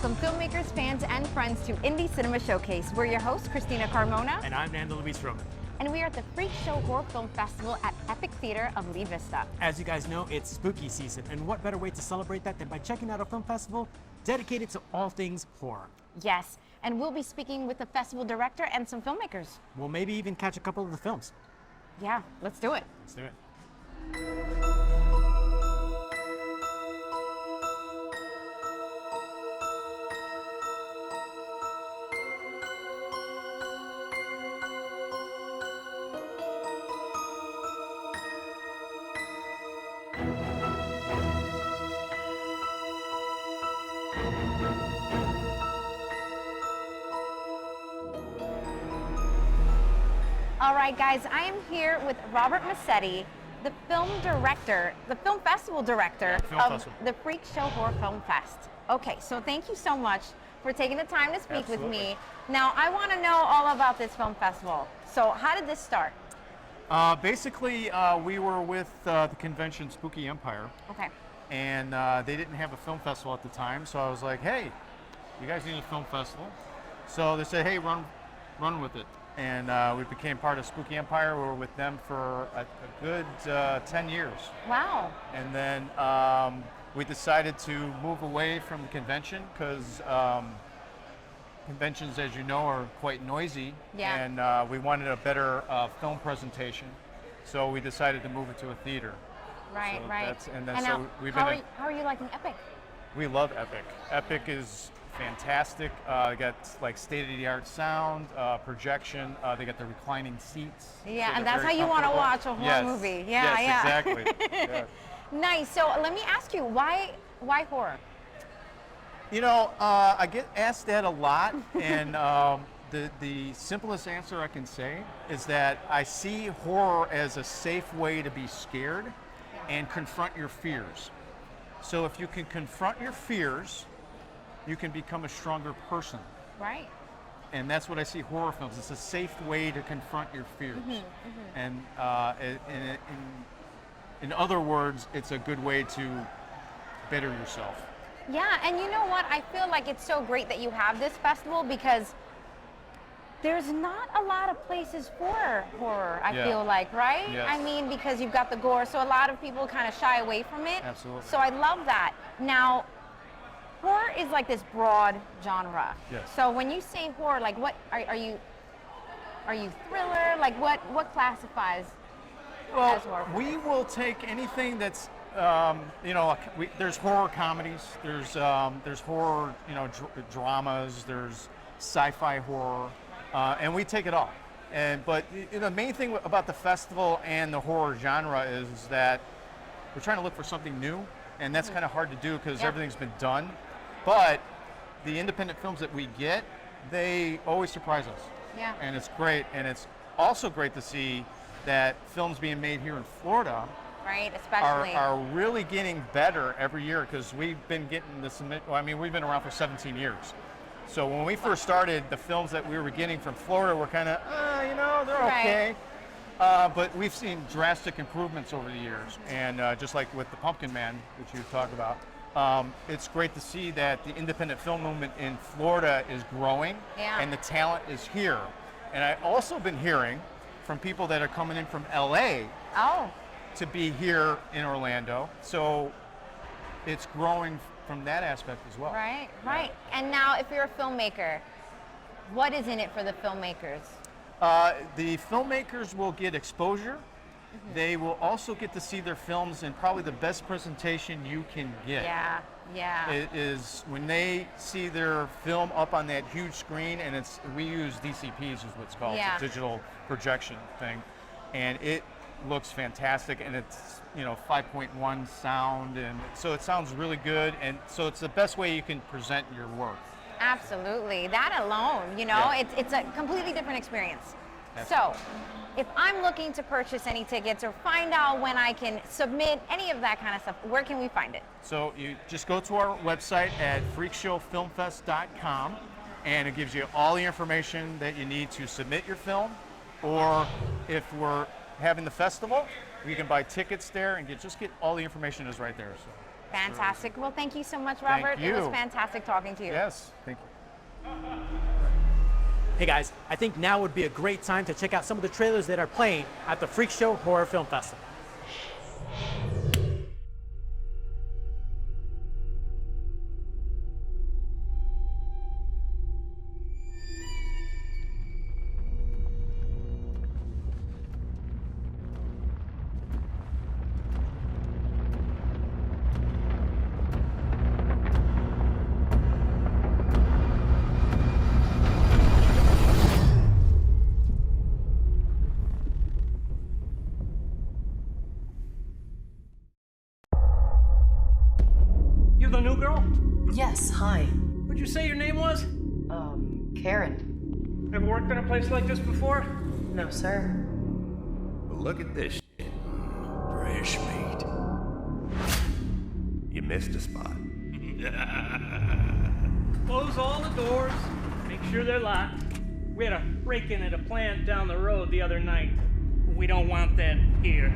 Welcome filmmakers, fans, and friends to Indie Cinema Showcase. We're your hosts, Christina Carmona. And I'm Nando Luis Roman. And we are at the Freakshow Horror Film Festival at Epic Theater of Lee Vista. As you guys know, it's spooky season, and what better way to celebrate that than by checking out a film festival dedicated to all things horror. Yes, and we'll be speaking with the festival director and some filmmakers. We'll maybe even catch a couple of the films. Yeah, let's do it. Let's do it. All right, guys, I am here with Robert Massetti, the film festival director of the Freakshow Horror Film Fest. Okay, so thank you so much for taking the time to speak with me. Now, I want to know all about this film festival. So how did this start? Basically, we were with the convention Spooky Empire. Okay. And they didn't have a film festival at the time, so I was like, hey, you guys need a film festival? So they said, hey, run with it. And we became part of Spooky Empire. We were with them for a good 10 years. Wow. And then we decided to move away from the convention because conventions, as you know, are quite noisy. Yeah. And we wanted a better film presentation. So we decided to move it to a theater. Right, so right. How are you liking Epic? We love Epic. Epic is fantastic. They got like state-of-the-art sound, projection. They got the reclining seats. Yeah, so and that's how you want to watch a horror movie. Yeah, yes, exactly. Yeah. Nice. So let me ask you, why horror? You know, I get asked that a lot, and the simplest answer I can say is that I see horror as a safe way to be scared and confront your fears. So if you can confront your fears, you can become a stronger person. Right. And that's what I see horror films. It's a safe way to confront your fears. And in other words, it's a good way to better yourself. Yeah, and you know what? I feel like it's so great that you have this festival because there's not a lot of places for horror, I feel like, right? Yes. I mean, because you've got the gore, so a lot of people kind of shy away from it. Absolutely. So I love that. Now, horror is like this broad genre. Yes. So when you say horror, like what are you thriller? Like what classifies as horror? We will take anything that's there's horror comedies, there's horror, dramas, there's sci-fi horror, and we take it all. But the main thing about the festival and the horror genre is that we're trying to look for something new, and that's kind of hard to do because everything's been done. But the independent films that we get, they always surprise us. Yeah. And it's great, and it's also great to see that films being made here in Florida are really getting better every year because we've been getting the we've been around for 17 years. So when we first started, the films that we were getting from Florida were kind of, they're okay. But we've seen drastic improvements over the years. And just like with the Pumpkin Man, which you've talked about, it's great to see that the independent film movement in Florida is growing and the talent is here. And I've also been hearing from people that are coming in from LA to be here in Orlando. So it's growing from that aspect as well. Right, right. And now if you're a filmmaker, what is in it for the filmmakers? The filmmakers will get exposure. They will also get to see their films in probably the best presentation you can get. Yeah. It is when they see their film up on that huge screen, and we use DCPs is what's called, it's a digital projection thing, and it looks fantastic, and it's 5.1 sound, and so it sounds really good, and so it's the best way you can present your work. Absolutely. That alone, it's a completely different experience. Absolutely. So, if I'm looking to purchase any tickets or find out when I can submit any of that kind of stuff, where can we find it? So you just go to our website at freakshowfilmfest.com, and it gives you all the information that you need to submit your film, or if we're having the festival, you can buy tickets there and get all the information is right there. So. Fantastic. Well, thank you so much, Robert. Thank you. It was fantastic talking to you. Yes, thank you. Hey guys, I think now would be a great time to check out some of the trailers that are playing at the Freakshow Horror Film Festival. You the new girl? Yes, hi. What'd you say your name was? Karen. Ever worked in a place like this before? No, sir. Well, look at this shit. Fresh meat. You missed a spot. Close all the doors. Make sure they're locked. We had a break-in at a plant down the road the other night. We don't want that here.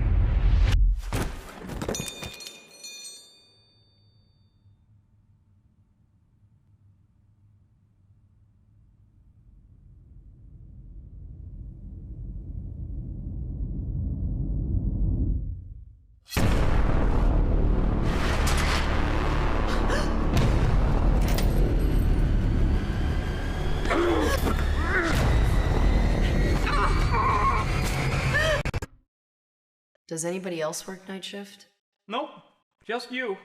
Does anybody else work night shift? Nope, just you.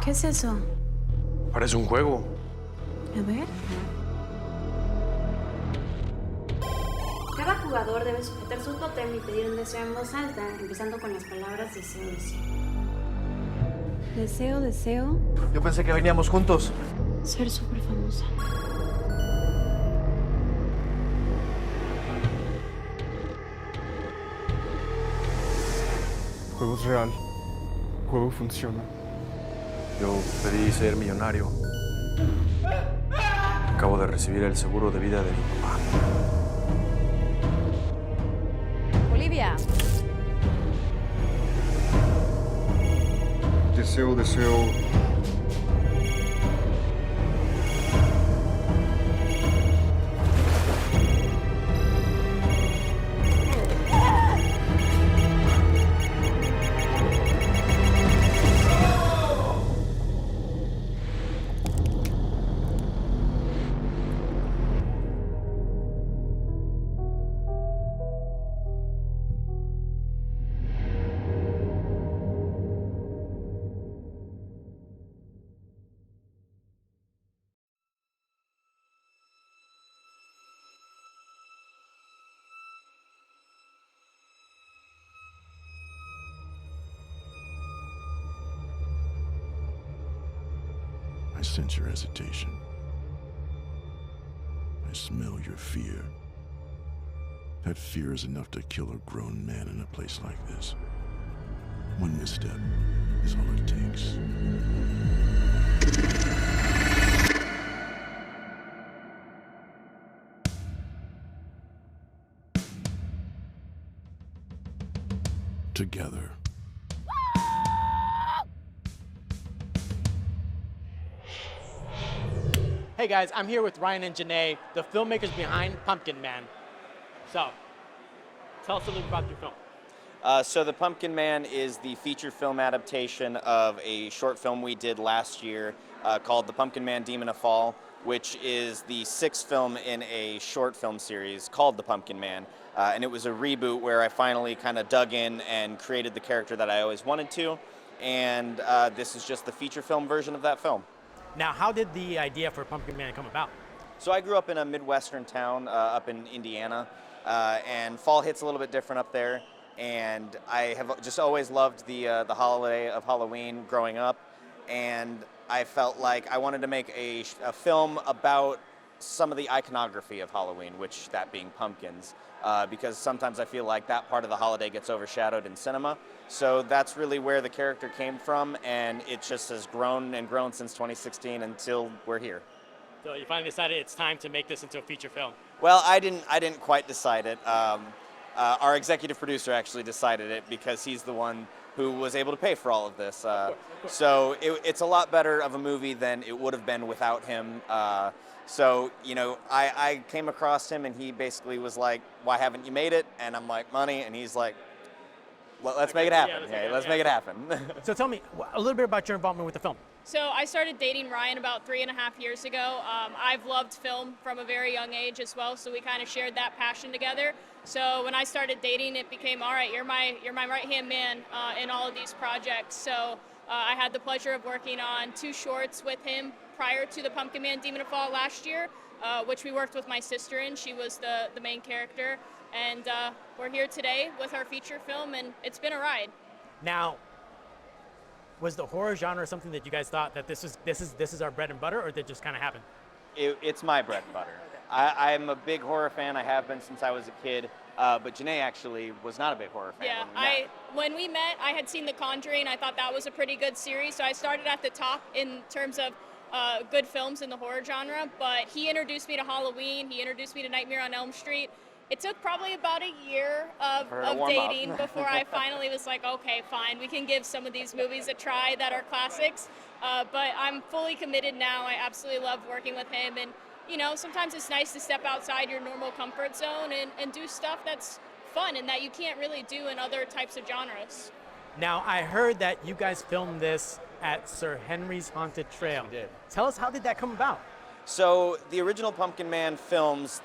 ¿Qué es eso? Parece un juego. A ver. Cada jugador debe sujetar su tótem y pedir un deseo en voz alta, empezando con las palabras deseo, deseo. Deseo, deseo. Yo pensé que veníamos juntos. Ser súper famosa. El juego es real. El juego funciona. Yo pedí ser millonario. Acabo de recibir el seguro de vida de mi papá. Olivia. Deseo, deseo. I sense your hesitation. I smell your fear. That fear is enough to kill a grown man in a place like this. One misstep is all it takes. Together. Hey guys, I'm here with Ryan and Janae, the filmmakers behind Pumpkin Man. So, tell us a little about your film. So The Pumpkin Man is the feature film adaptation of a short film we did last year called The Pumpkin Man Demon of Fall. which is the 6th film in a short film series called The Pumpkin Man. And it was a reboot where I finally kind of dug in and created the character that I always wanted to. And this is just the feature film version of that film. Now, how did the idea for Pumpkin Man come about? So I grew up in a Midwestern town up in Indiana, and fall hits a little bit different up there. And I have just always loved the holiday of Halloween growing up, and I felt like I wanted to make a film about some of the iconography of Halloween, which that being pumpkins, because sometimes I feel like that part of the holiday gets overshadowed in cinema. So that's really where the character came from, and it just has grown and grown since 2016 until we're here. So you finally decided it's time to make this into a feature film. Well, I didn't quite decide it. Our executive producer actually decided it because he's the one who was able to pay for all of this. So it's a lot better of a movie than it would have been without him. So, you know, I came across him and he basically was like, why haven't you made it? And I'm like, money. And he's like, well, let's make it happen. Let's make it happen. So tell me a little bit about your involvement with the film. So I started dating Ryan about 3.5 years ago. I've loved film from a very young age as well, so we kind of shared that passion together. So when I started dating, it became, all right, you're my right-hand man in all of these projects. So I had the pleasure of working on 2 shorts with him prior to the Pumpkin Man Demon of Fall last year, which we worked with my sister in. She was the main character. And we're here today with our feature film, and it's been a ride. Now, was the horror genre something that you guys thought that this is our bread and butter, or did it just kind of happen? It's my bread and butter. I'm a big horror fan. I have been since I was a kid. But Janae actually was not a big horror fan. Yeah, when we met, I had seen The Conjuring. I thought that was a pretty good series, so I started at the top in terms of good films in the horror genre. But he introduced me to Halloween. He introduced me to Nightmare on Elm Street. It took probably about a year of dating before I finally was like, okay, fine, we can give some of these movies a try that are classics. But I'm fully committed now. I absolutely love working with him. And, you know, sometimes it's nice to step outside your normal comfort zone and do stuff that's fun and that you can't really do in other types of genres. Now, I heard that you guys filmed this at Sir Henry's Haunted Trail. Yes, we did. Tell us, how did that come about? So the original Pumpkin Man films,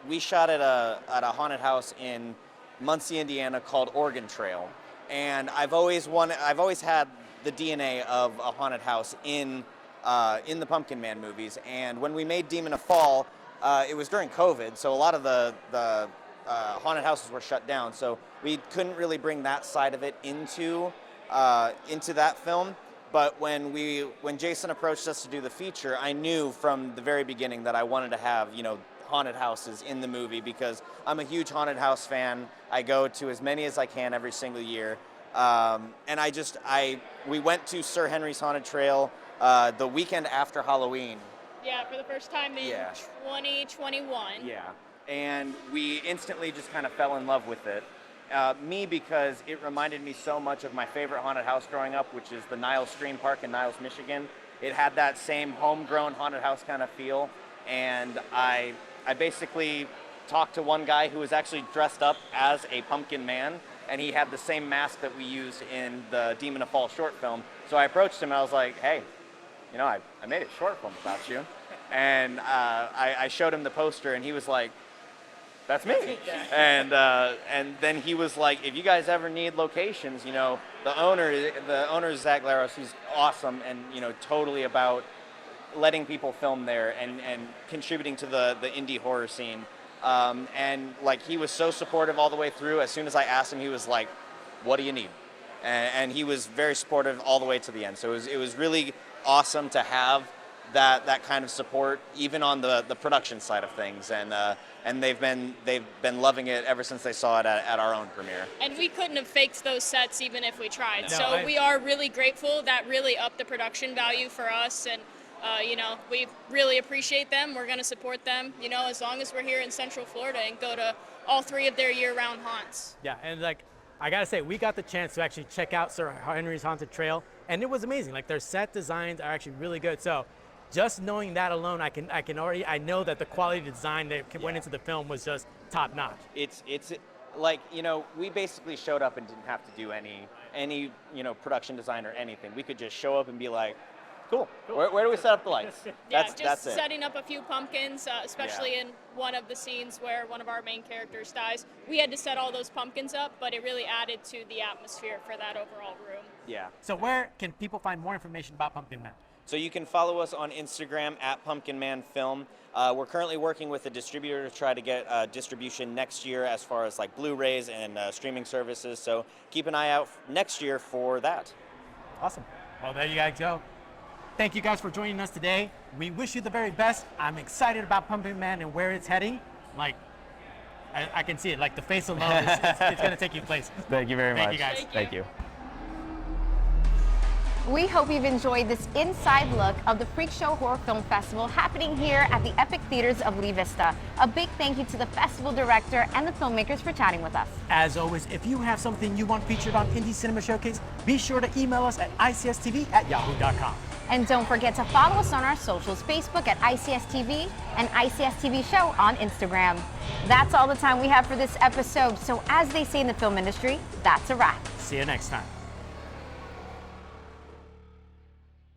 we shot at a haunted house in Muncie, Indiana called Oregon Trail, and I've always had the DNA of a haunted house in the Pumpkin Man movies. And when we made Demon of Fall, it was during COVID, so a lot of the haunted houses were shut down, so we couldn't really bring that side of it into that film. But when Jason approached us to do the feature, I knew from the very beginning that I wanted to have, you know, haunted houses in the movie because I'm a huge haunted house fan. I go to as many as I can every single year. And we went to Sir Henry's Haunted Trail the weekend after Halloween. Yeah, for the first time in 2021. Yeah, and we instantly just kind of fell in love with it. Me, because it reminded me so much of my favorite haunted house growing up, which is the Niles Scream Park in Niles, Michigan. It had that same homegrown haunted house kind of feel, and I basically talked to one guy who was actually dressed up as a pumpkin man, and he had the same mask that we used in the Demon of Fall short film. So I approached him and I was like, hey, you know, I made a short film about you. And I showed him the poster and he was like, that's me. And then he was like, if you guys ever need locations, you know, the owner is Zach Laros, who's awesome and, you know, totally about letting people film there and contributing to the indie horror scene. And like, he was so supportive all the way through. As soon as I asked him, he was like, what do you need? And he was very supportive all the way to the end. So it was really awesome to have that kind of support, even on the production side of things, and they've been loving it ever since they saw it at our own premiere. And we couldn't have faked those sets even if we tried. We are really grateful. That really upped the production value for us, and you know, we really appreciate them. We're going to support them, you know, as long as we're here in Central Florida and go to all 3 of their year-round haunts. Yeah, and like, I gotta say, we got the chance to actually check out Sir Henry's Haunted Trail, and it was amazing. Like, their set designs are actually really good. So just knowing that alone, I know that the quality design that went into the film was just top notch. It's like, you know, we basically showed up and didn't have to do any you know, production design or anything. We could just show up and be like, Cool. Where do we set up the lights? That's setting up a few pumpkins, especially in one of the scenes where one of our main characters dies. We had to set all those pumpkins up, but it really added to the atmosphere for that overall room. Yeah. So where can people find more information about Pumpkin Man? So you can follow us on Instagram at Pumpkin Man Film. We're currently working with a distributor to try to get distribution next year as far as like Blu-rays and streaming services. So keep an eye out next year for that. Awesome. Well, there you guys go. Thank you guys for joining us today. We wish you the very best. I'm excited about Pumpkin Man and where it's heading. Like, I can see it. Like the face alone, it's going to take you places. Thank you very much. Thank you guys. Thank you. We hope you've enjoyed this inside look of the Freakshow Horror Film Festival happening here at the Epic Theaters of Lee Vista. A big thank you to the festival director and the filmmakers for chatting with us. As always, if you have something you want featured on Indie Cinema Showcase, be sure to email us at icstv@yahoo.com. And don't forget to follow us on our socials, Facebook at ICSTV and ICSTV Show on Instagram. That's all the time we have for this episode. So as they say in the film industry, that's a wrap. See you next time.